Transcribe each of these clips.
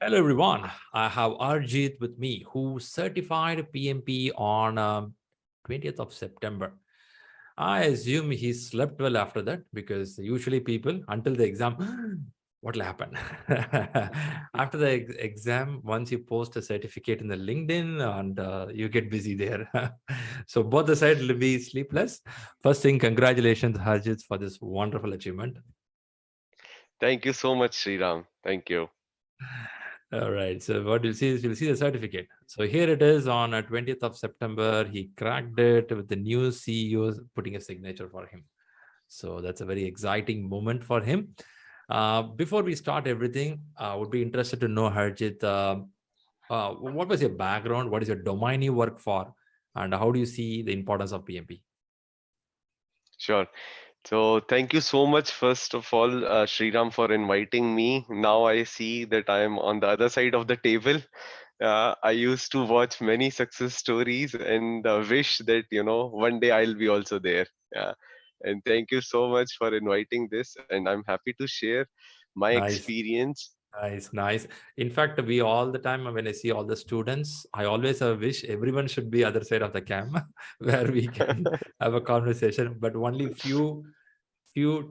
Hello everyone. I have Harjeet with me, who certified PMP on 20th of September. I assume he slept well after that because usually people until the exam, what will happen? After the exam, once you post a certificate in the LinkedIn and you get busy there. So both the sides will be sleepless. First thing, congratulations, Harjeet, for this wonderful achievement. Thank you so much, Sriram. Thank you. All right. So what you'll see is you'll see the certificate. So here it is on 20th of September. He cracked it with the new CEO putting a signature for him. So that's a very exciting moment for him. Before we start everything, I would be interested to know, Harjit, what was your background? What is your domain you work for? And how do you see the importance of PMP? Sure. So thank you so much, first of all, Sriram, for inviting me. Now I see that I am on the other side of the table. I used to watch many success stories and wish that, one day I'll be also there. Yeah. And thank you so much for inviting this. And I'm happy to share my Nice. experience. Nice, nice. In fact, we all the time when I see all the students, I always wish everyone should be other side of the cam where we can have a conversation. But only few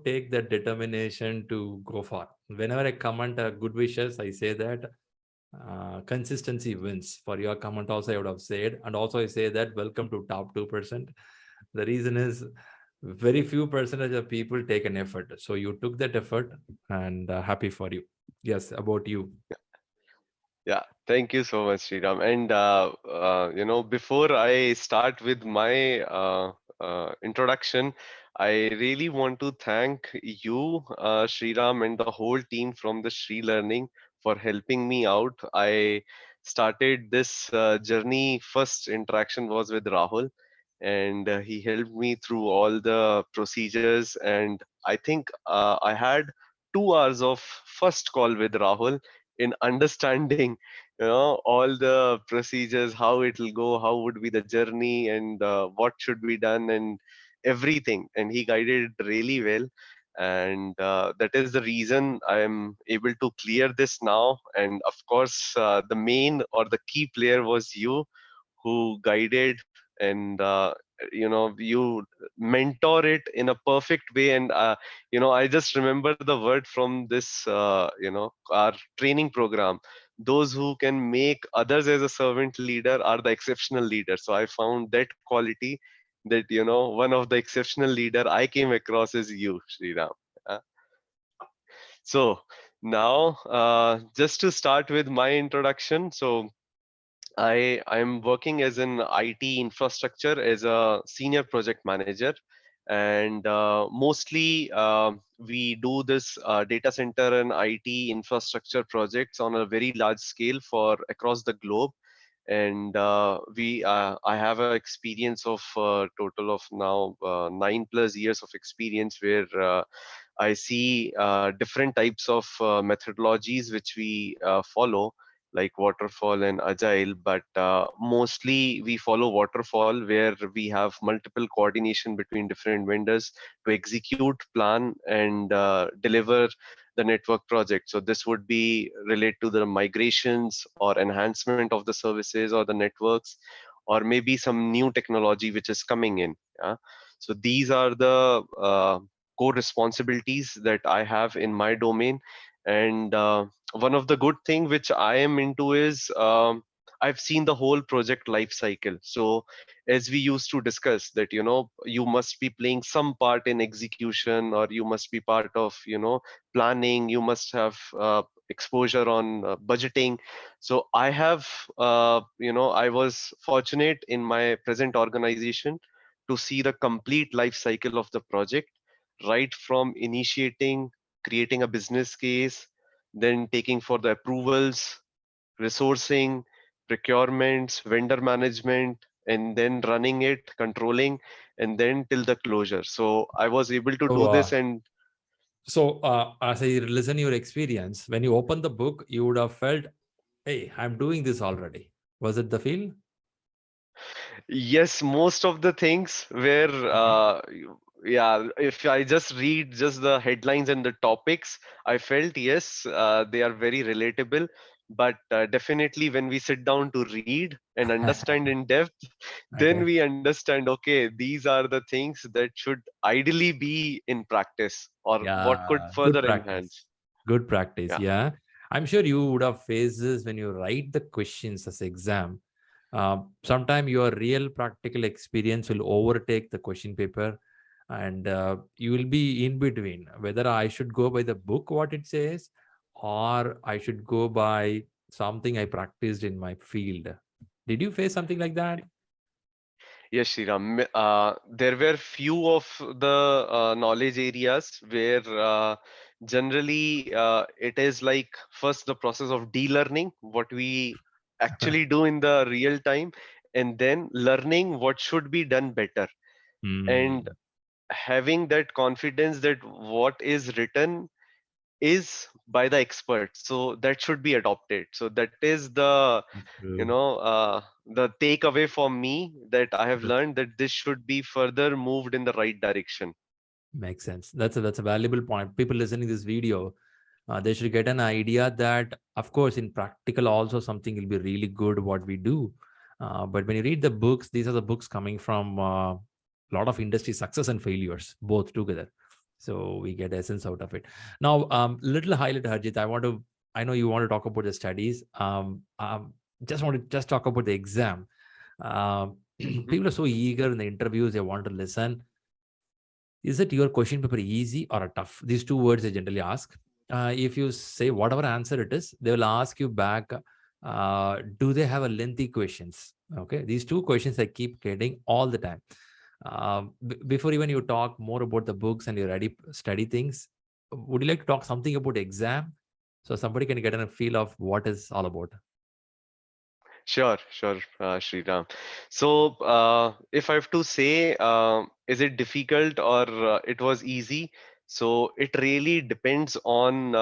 take that determination to go for. Whenever I comment good wishes, I say that consistency wins. For your comment, also I would have said, and also I say that welcome to top 2%. The reason is very few percentage of people take an effort. So you took that effort, and happy for you. Yes, about you. Yeah, thank you so much, Sriram. And before I start with my introduction, I really want to thank you, Sriram, and the whole team from the Shri Learning for helping me out. I started this journey. First interaction was with Rahul, and he helped me through all the procedures. And I think I had 2 hours of first call with Rahul in understanding all the procedures, how it will go, how would be the journey, and what should be done, and everything. And he guided really well, and that is the reason I am able to clear this now. And of course, the main or the key player was you, who guided, and you mentor it in a perfect way. And I just remember the word from this our training program: those who can make others as a servant leader are the exceptional leaders. So I found that quality, that one of the exceptional leader I came across is you, Sriram. Uh, so now, just to start with my introduction. So I'm working as an IT infrastructure as a senior project manager, and mostly we do this data center and IT infrastructure projects on a very large scale for across the globe. And we I have an experience of total of now 9+ years of experience, where I see different types of methodologies which we follow, like waterfall and agile. But mostly we follow waterfall, where we have multiple coordination between different vendors to execute, plan, and deliver the network project. So this would be related to the migrations or enhancement of the services or the networks, or maybe some new technology which is coming in. Yeah? So these are the core responsibilities that I have in my domain. And one of the good thing which I am into is, I've seen the whole project life cycle. So as we used to discuss that, you must be playing some part in execution, or you must be part of planning, you must have exposure on budgeting. So I have I was fortunate in my present organization to see the complete life cycle of the project, right from initiating, creating a business case, then taking for the approvals, resourcing, procurements, vendor management, and then running it, controlling, and then till the closure. So I was able to So, do this. And as I listen your experience, when you open the book, you would have felt, hey, I'm doing this already. Was it the feel? yes, most of the things were Mhm. Yeah, if I just read just the headlines and the topics, I felt yes, they are very relatable. But definitely, when we sit down to read and understand in depth, then Okay. we understand, okay, these are the things that should ideally be in practice, or what could Yeah, good further practice. enhance. Good practice. Yeah. Yeah. I'm sure you would have faced this when you write the questions as exam. Sometime your real practical experience will overtake the question paper, and you will be in between whether I should go by the book, what it says, or I should go by something I practiced in my field. Did you face something like that? Yes, Shriram. There were few of the knowledge areas where generally it is like first the process of de-learning what we actually do in the real time, and then learning what should be done better, and Hmm. having that confidence that what is written is by the expert, so that should be adopted. So that is the you True. know uh, the takeaway for me, that I have That's learned that this should be further moved in the right direction. makes sense. That's a valuable point. People listening to this video, they should get an idea that, of course, in practical also something will be really good what we do. But when you read the books, these are the books coming from a lot of industry success and failures, both together. So we get essence out of it. Now, little highlight, Harjit. I know you want to talk about the studies. Just want to just talk about the exam. Mhm. People are so eager in the interviews; they want to listen. Is it your question paper easy or a tough? These two words I generally ask. If you say whatever answer it is, they will ask you back, do they have a lengthy questions? Okay, these two questions I keep getting all the time. Before even you talk more about the books and you ready study things, would you like to talk something about exam so somebody can get a feel of what is all about? Sure, Sriram. So, if I have to say, is it difficult or it was easy? So, it really depends on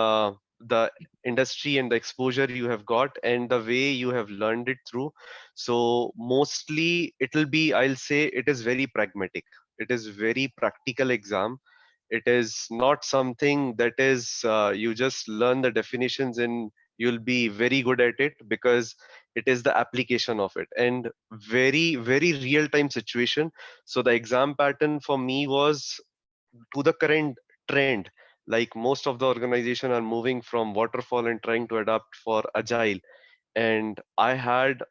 the industry and the exposure you have got and the way you have learned it through. So, mostly it will be, I'll say, it is very pragmatic. It is very practical exam. It is not something that is you just learn the definitions and you'll be very good at it, because it is the application of it, and very real time situation. So the exam pattern for me was to the current trend, like most of the organization are moving from waterfall and trying to adapt for agile, and I had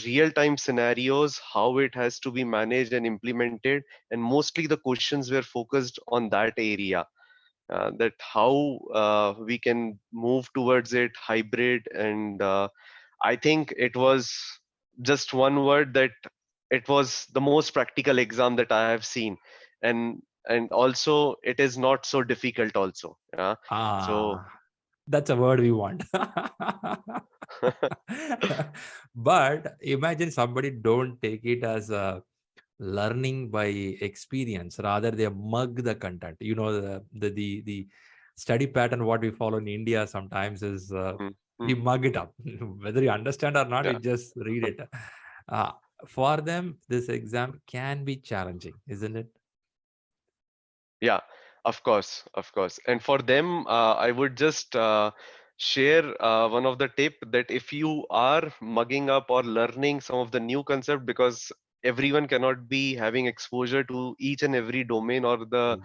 real time scenarios how it has to be managed and implemented, and mostly the questions were focused on that area, that how we can move towards it hybrid. And I think it was just one word, that it was the most practical exam that I have seen. And also it is not so difficult also. Yeah. So Ah, that's a word we want. But imagine somebody don't take it as a learning by experience, rather they mug the content. You know, the study pattern what we follow in India sometimes is mm, we mm, mug it up. Whether you understand or not, you yeah. just read it. uh, for them this exam can be challenging, isn't it? Yeah, of course. And for them, I would just share one of the tip, that if you are mugging up or learning some of the new concept, because everyone cannot be having exposure to each and every domain or the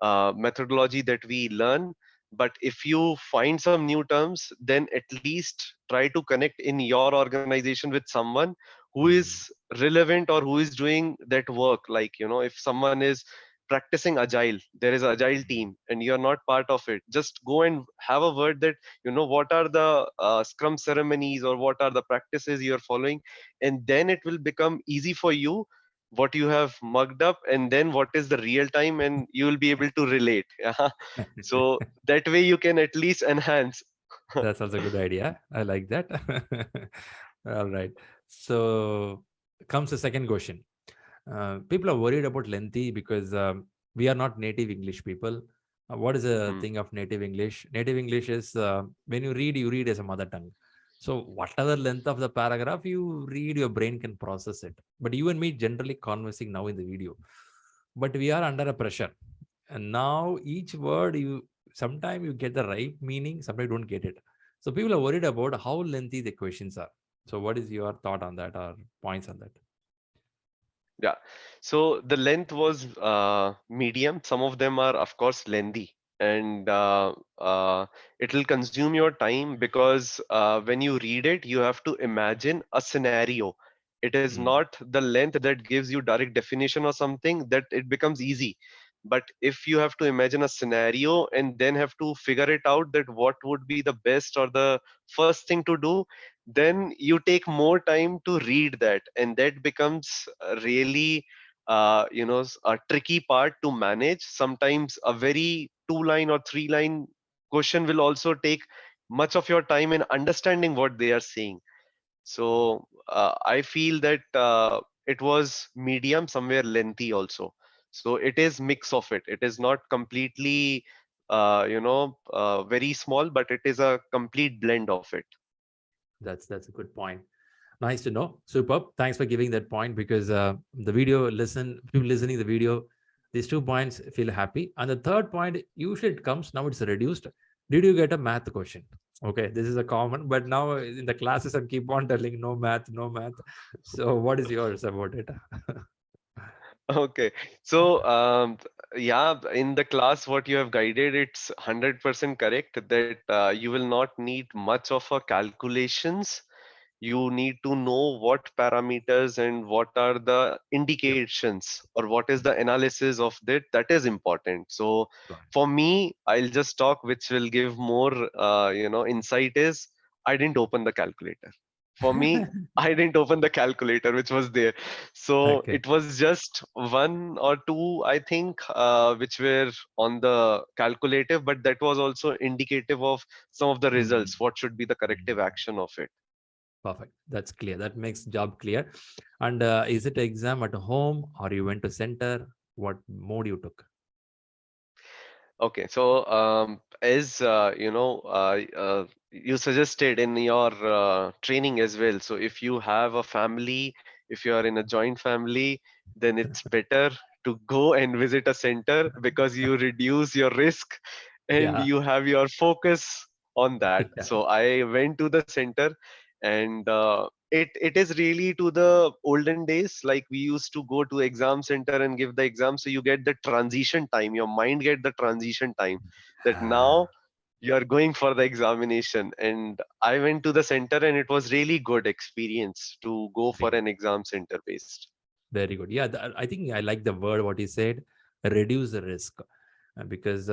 True. methodology that we learn. But if you find some new terms, then at least try to connect in your organization with someone who Mm. is relevant or who is doing that work. Like, if someone is practicing agile, there is an agile team and you're not part of it, just go and have a word that what are the scrum ceremonies or what are the practices you're following, and then it will become easy for you what you have mugged up, and then what is the real time, and you will be able to relate. Yeah. So that way you can at least enhance. That's also a good idea. I like that. All right. So comes the second question. People are worried about lengthy because we are not native English people. What is a Hmm. thing of native English? Native English is when you read as a mother tongue. So whatever length of the paragraph you read, your brain can process it. But you and me generally conversing now in the video. but we are under a pressure. And now each word you sometimes you get the right meaning, sometimes you don't get it. So people are worried about how lengthy the questions are. So what is your thought on that or points on that? Yeah. So the length was medium. Some of them are, of course, lengthy, and it will consume your time because when you read it, you have to imagine a scenario. It is Mm, not the length that gives you direct definition or something that it becomes easy. But if you have to imagine a scenario and then have to figure it out that what would be the best or the first thing to do, then you take more time to read that, and that becomes really a tricky part to manage. Sometimes a very 2 line or 3 line question will also take much of your time in understanding what they are saying. So I feel that it was medium, somewhere lengthy also. So it is mix of it. It is not completely very small, but it is a complete blend of it. that's a good point. Nice to know. Superb. Thanks for giving that point because the video people listening the video, these 2 points feel happy. And the third point, usually it comes now it's reduced. Did you get a math question? Okay, this is a common, but now in the classes I keep on telling no math, no math. So what is yours about it? Okay. So, yeah, in the class, what you have guided, it's 100% correct that you will not need much of a calculations. You need to know what parameters and what are the Yep. indications or what is the analysis of that. That is important. So, Right. for me, I'll just talk, which will give more, insight is I didn't open the calculator. For me, I didn't open the calculator, which was there. So Okay. it was just one or two, I think, which were on the calculative, but that was also indicative of some of the Mm, results. What should be the corrective mm. action of it? Perfect. That's clear. That makes job clear. And is it exam at home or you went to center? What mode you took? Okay, so as you suggested in your training as well. So if you have a family, if you are in a joint family, then it's better to go and visit a center because you reduce your risk and Yeah. you have your focus on that. Yeah. So I went to the center, and it is really to the olden days, like we used to go to exam center and give the exam, so you get the transition time, your mind get the transition time that Ah, now you are going for the examination. And I went to the center, and it was really good experience to go very for good. an exam center based. Very good. Yeah, I think I like the word what you said, reduce the risk. Because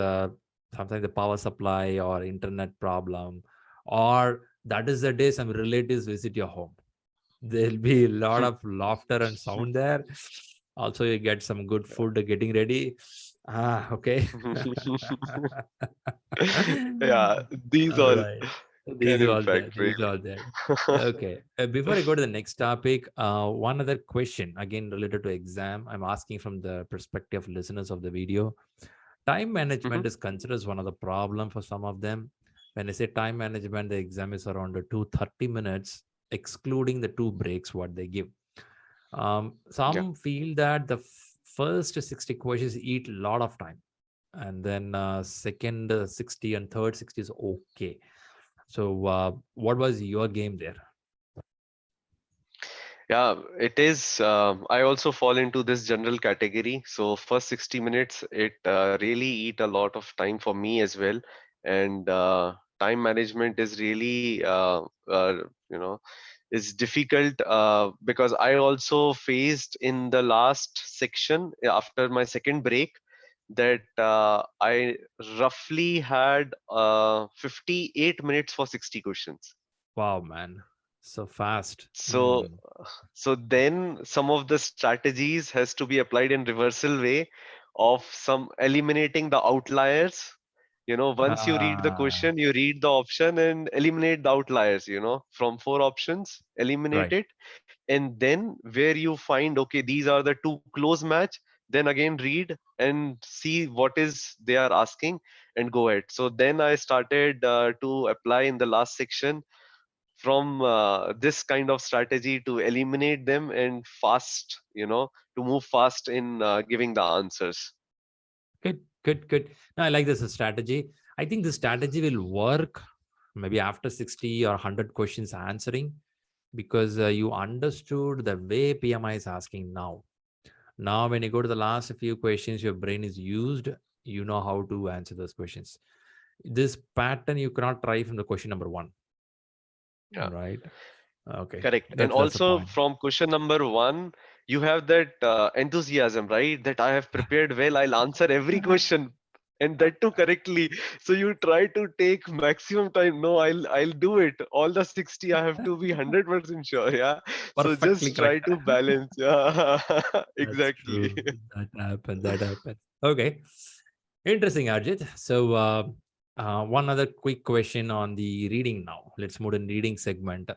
sometimes the power supply or internet problem, or that is the day some relatives visit your home. There'll be a lot of laughter and sound there. Also, you get some good food getting ready. Ah, okay. Yeah, these All all right. can These are all there. impact These are really. all there. Okay. Before I go to the next topic, one other question, again related to exam. I'm asking from the perspective of listeners of the video. Time management Mhm. is considered as one of the problem for some of them. When I say time management, the exam is around 230 minutes, excluding the two breaks what they give. Yeah. Some feel that the first 60 questions eat a lot of time, and then second 60 and third 60 is okay. So, what was your game there? Yeah, it is. I also fall into this general category. So first 60 minutes, it really eat a lot of time for me as well. And time management is really, you know, is difficult because I also faced in the last section after my second break that I roughly had 58 minutes for 60 questions. Wow, man, so fast. So so then some of the strategies has to be applied in reversal way of some eliminating the outliers. Once you read the Ah, question, you read the option and eliminate the outliers, from four options, eliminate right. it. And then where you find, okay, these are the two close match, then again read and see what is they are asking and go ahead. So then I started to apply in the last section from this kind of strategy to eliminate them and fast, to move fast in giving the answers. Good, good, good. No, I like this strategy. I think this strategy will work maybe after 60 or 100 questions answering, because you understood the way PMI is asking now. Now, when you go to the last few questions, your brain is used. You know how to answer those questions. This pattern you cannot try from the question number one, Yeah. right? Okay, Correct. And that's a also point. from question number one, you have that enthusiasm, right? That I have prepared well, I'll answer every question and that too correctly. So you try to take maximum time. No, I'll do it. All the 60, I have to be 100% sure. Yeah. So Perfectly just try correct. to balance. Yeah. That's Exactly. true. That happened. That happened. Okay. Interesting, Arjit. So, one other quick question on the reading now. Let's move to the reading segment.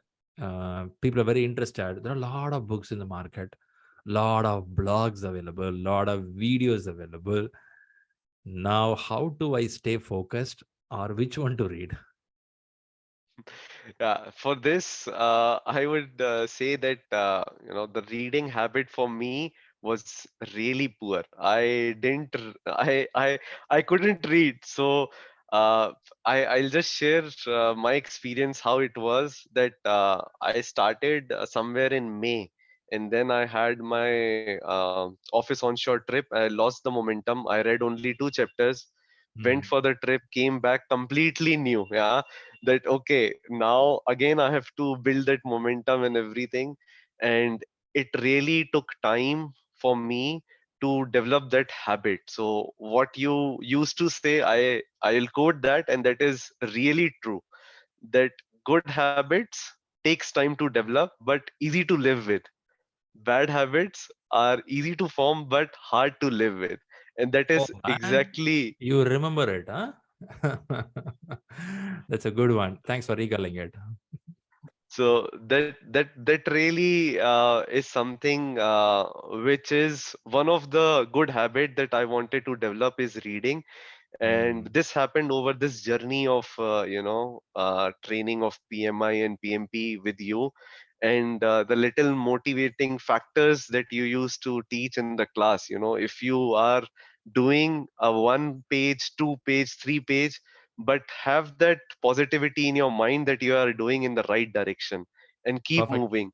People are very interested. There are a lot of books in the market, lot of blogs available, lot of videos available. Now, how do I stay focused, or which one to read? Yeah, for this, I would say that the reading habit for me was really poor. I didn't, I couldn't read. So I'll just share my experience how it was that I started somewhere in May, and then I had my office onshore trip. I lost the momentum. I read only two chapters. Went Hmm. for the trip, came back completely new. Yeah, that okay, now again I have to build that momentum and everything. And it really took time for me to develop that habit. So what you used to say, I'll quote that, and that is really true, that good habits takes time to develop but easy to live with. Bad habits are easy to form but hard to live with. And that Oh is man, exactly. you remember it, huh? That's a good one. Thanks for recalling it. So that really is something which is one of the good habit that I wanted to develop is reading. And Hmm. this happened over this journey of training of PMI and PMP with you, and the little motivating factors that you used to teach in the class. If you are doing a 1 page, 2 page, 3 page, but have that positivity in your mind that you are doing in the right direction and keep Perfect. moving.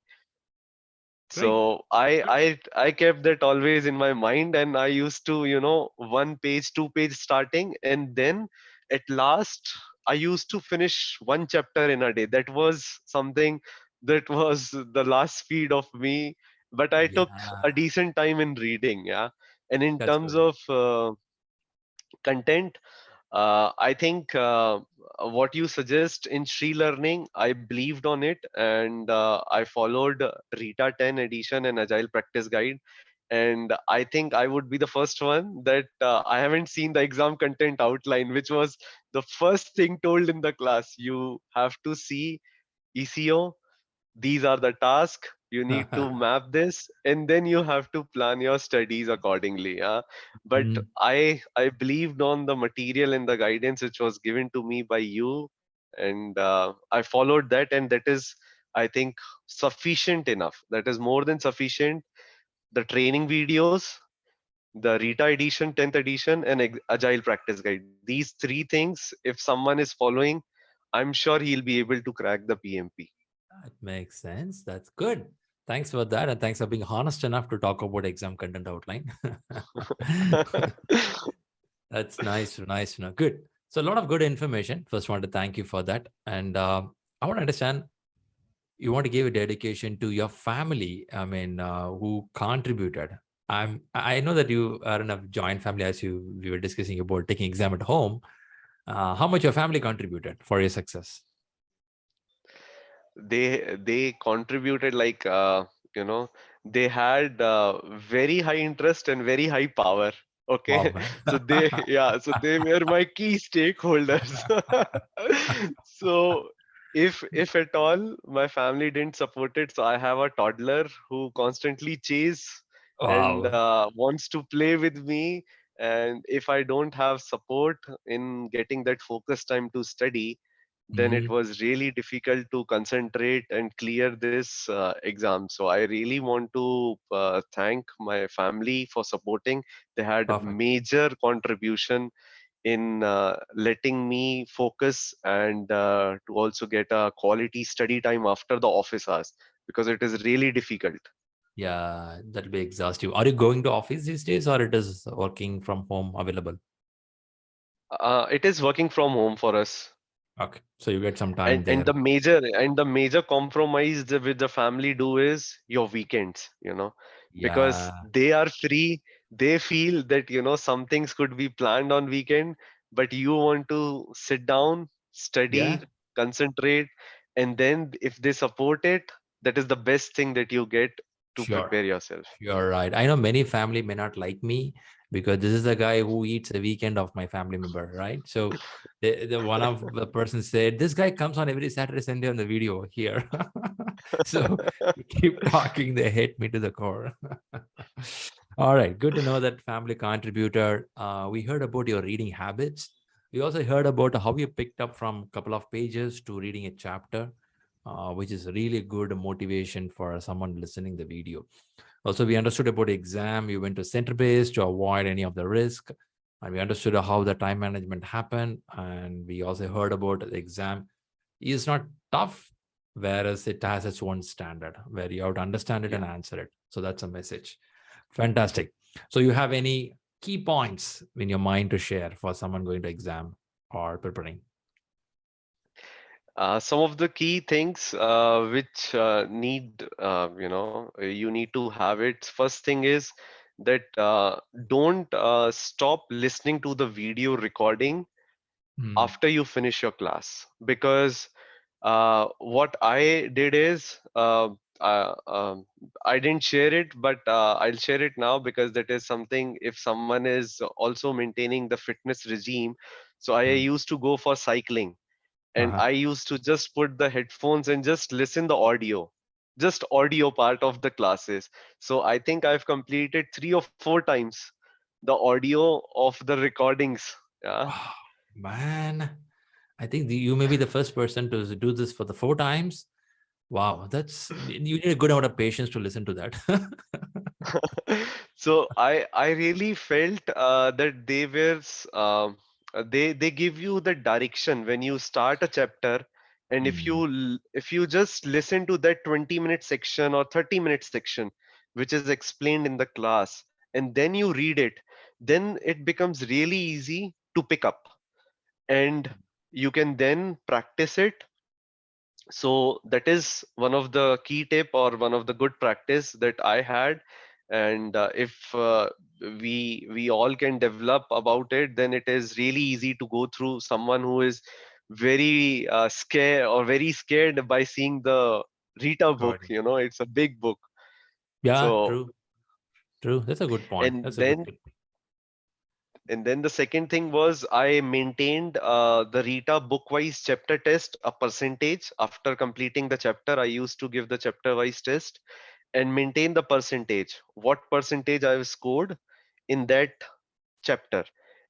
Great. So I kept that always in my mind, and I used to 1 page, 2 page starting, and then at last I used to finish one chapter in a day. That was something that was the last speed of me. But I Yeah, took a decent time in reading. Yeah. And in that's terms good. of content, I think what you suggest in Shri Learning, I believed on it, and I followed Rita 10 edition and Agile practice guide. And I think I would be the first one that I haven't seen the exam content outline, which was the first thing told in the class. You have to see ECO, these are the tasks, you need to map this, and then you have to plan your studies accordingly. But Mm, I believed on the material and the guidance which was given to me by you, and I followed that, and that is, I think, sufficient enough. That is more than sufficient. The training videos, the Rita edition, 10th edition, and Agile practice guide, these three things, if someone is following, I'm sure he'll be able to crack the PMP. that makes sense. That's good. Thanks for that. And thanks for being honest enough to talk about exam content outline. That's nice. Nice. No, good. So, a lot of good information. First, want to thank you for that. And I want to understand, you want to give a dedication to your family, I mean, who contributed. I know that you are in a joint family, as we were discussing about taking exam at home. How much your family contributed for your success? They contributed like you know they had very high interest and very high power. Wow, Okay. man. So they, yeah, so they were my key stakeholders. So if at all my family didn't support it, so I have a toddler who constantly chase and Wow. wants to play with me. And if I don't have support in getting that focus time to study, then it Mhm. was really difficult to concentrate and clear this exam. So I really want to thank my family for supporting. They had Perfect. major contribution in letting me focus and to also get a quality study time after the office hours, because it is really difficult. Yeah, that'll be exhaustive. Are you going to office these days, or it is working from home available? It is working from home for us. Okay, so you get some and time and there. the major compromise with the family do is your weekends, because Yeah, they are free. They feel that some things could be planned on weekend, but you want to sit down, yeah, study, concentrate, and then if they support it, that is the best thing that you get to sure. prepare yourself. You're right. I know many family may not like me because this is the guy who eats a weekend of my family member, right? So the one of the person said, this guy comes on every Saturday, Sunday on the video here. So you keep talking, they hate me to the core. All right, good to know that family contributor. We heard about your reading habits. We also heard about how you picked up from a couple of pages to reading a chapter, which is really good motivation for someone listening the video. Also, we understood about the exam. You went to center base to avoid any of the risk. And we understood how the time management happened. And we also heard about the exam is not tough, whereas it has its own standard where you have to understand it Yeah. and answer it. So that's a message. Fantastic. So you have any key points in your mind to share for someone going to exam or preparing? Some of the key things which you need to have it. First thing is that don't stop listening to the video recording Hmm. after you finish your class, because what I did is I didn't share it, but I'll share it now because that is something if someone is also maintaining the fitness regime. So I Hmm. used to go for cycling, and Uh-huh. I used to just put the headphones and just listen the audio, just audio part of the classes. So I think I've completed 3 or 4 times the audio of the recordings. Yeah. Oh, man, I think you may be the first person to do this for the 4 times. Wow, that's you need a good amount of patience to listen to that. So I really felt that they give you the direction when you start a chapter, and Mm. if you just listen to that 20-minute section or 30-minute section which is explained in the class, and then you read it, then it becomes really easy to pick up, and you can then practice it. So that is one of the key tip or one of the good practice that I had. And if we all can develop about it, then it is really easy to go through. Someone who is very scared or very scared by seeing the Rita book, Got it. it's a big book. Yeah, So true, true. That's a good point. and That's a good then tip. and then the second thing was I maintained the Rita book-wise chapter test a percentage. After completing the chapter, I used to give the chapter-wise test and maintain the percentage. What percentage I have scored in that chapter,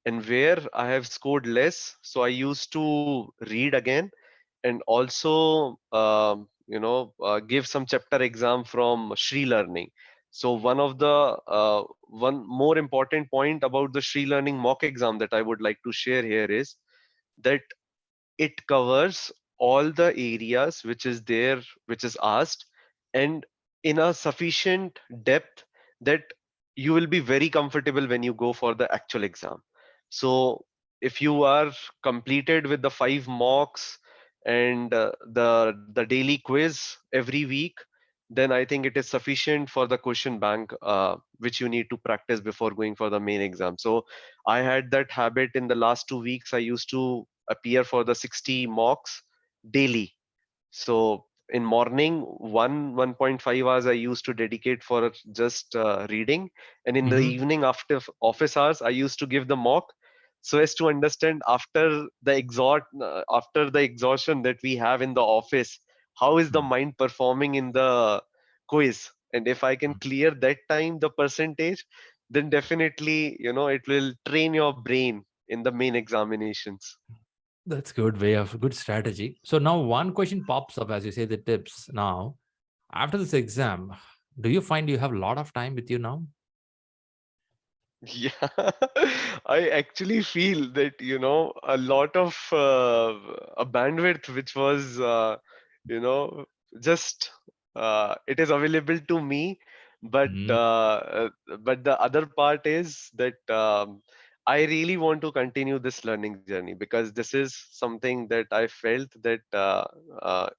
and where I have scored less. So I used to read again, and also give some chapter exam from ShriLearning. So one more important point about the ShriLearning mock exam that I would like to share here is that it covers all the areas which is there, which is asked, and in a sufficient depth that you will be very comfortable when you go for the actual exam. So if you are completed with the 5 mocks and the daily quiz every week, then I think it is sufficient for the question bank which you need to practice before going for the main exam. So I had that habit in the last 2 weeks. I used to appear for the 60 mocks daily. So in morning, 1.5 hours I used to dedicate for just reading, and in the Hmm. evening after office hours, I used to give the mock, so as to understand after the exhaustion that we have in the office, how is the mind performing in the quiz, and if I can clear that time the percentage, then definitely it will train your brain in the main examinations. That's good way of good strategy. So now one question pops up as you say the tips. Now, after this exam, do you find you have a lot of time with you now? Yeah, I actually feel that, a lot of a bandwidth which was, you know, just it is available to me, but Mm, uh, but the other part is that I really want to continue this learning journey, because this is something that I felt that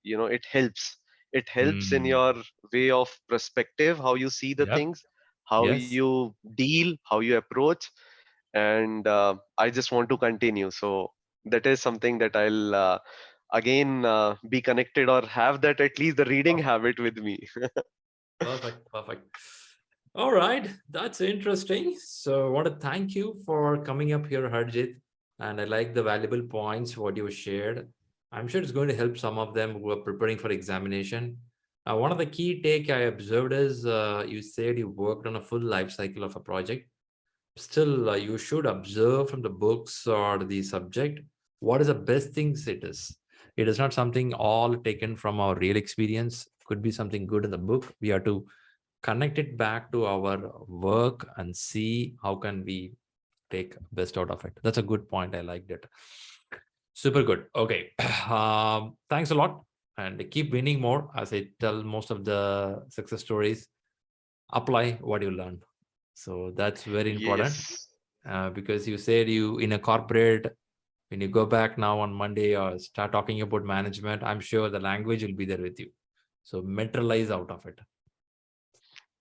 it helps. It helps in mm, your way of perspective, how you see the yep. things, how Yes. you deal, how you approach, and I just want to continue. So that is something that I'll again be connected, or have that at least the reading Perfect. habit with me. Perfect. Perfect. All right. That's interesting. So I want to thank you for coming up here, Harjit. And I like the valuable points what you shared. I'm sure it's going to help some of them who are preparing for examination. One of the key take I observed is you said you worked on a full life cycle of a project. Still, you should observe from the books or the subject what is the best things it is. It is not something all taken from our real experience. Could be something good in the book. We have to connect it back to our work and see how can we take best out of it. That's a good point. I liked it. Super good. Okay. Thanks a lot, and keep winning more. As I tell most of the success stories, apply what you learn. So that's very important, Yes. because you said you in a corporate, when you go back now on Monday or start talking about management, I'm sure the language will be there with you. So mentalize out of it.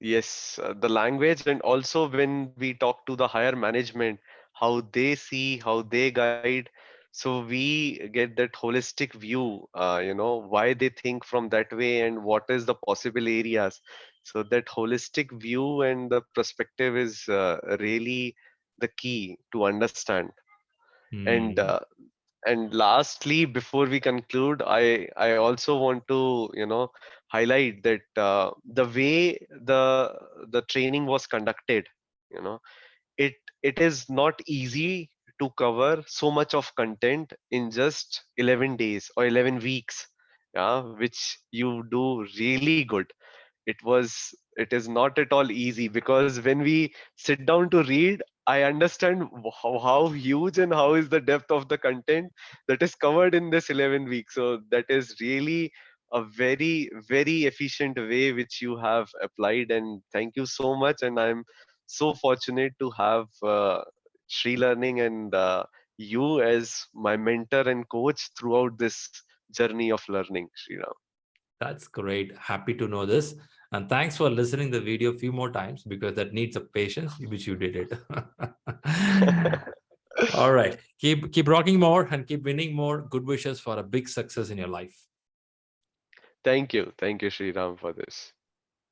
Yes, the language, and also when we talk to the higher management, how they see, how they guide. So we get that holistic view, why they think from that way and what is the possible areas. So that holistic view and the perspective is really the key to understand. And Hmm. lastly, before we conclude, I also want to highlight that the way the training was conducted, you know it it is not easy to cover so much of content in just 11 days or 11 weeks, yeah, which you do really good. It is not at all easy, because when we sit down to read, I understand how huge and how is the depth of the content that is covered in this 11 weeks. So that is really a very very efficient way which you have applied, and thank you so much. And I'm so fortunate to have Shri Learning and you as my mentor and coach throughout this journey of learning, Sriram. That's great. Happy to know this. And thanks for listening the video a few more times because that needs a patience, which you did it. All right. Keep rocking more and keep winning more. Good wishes for a big success in your life. Thank you, Sriram, for this.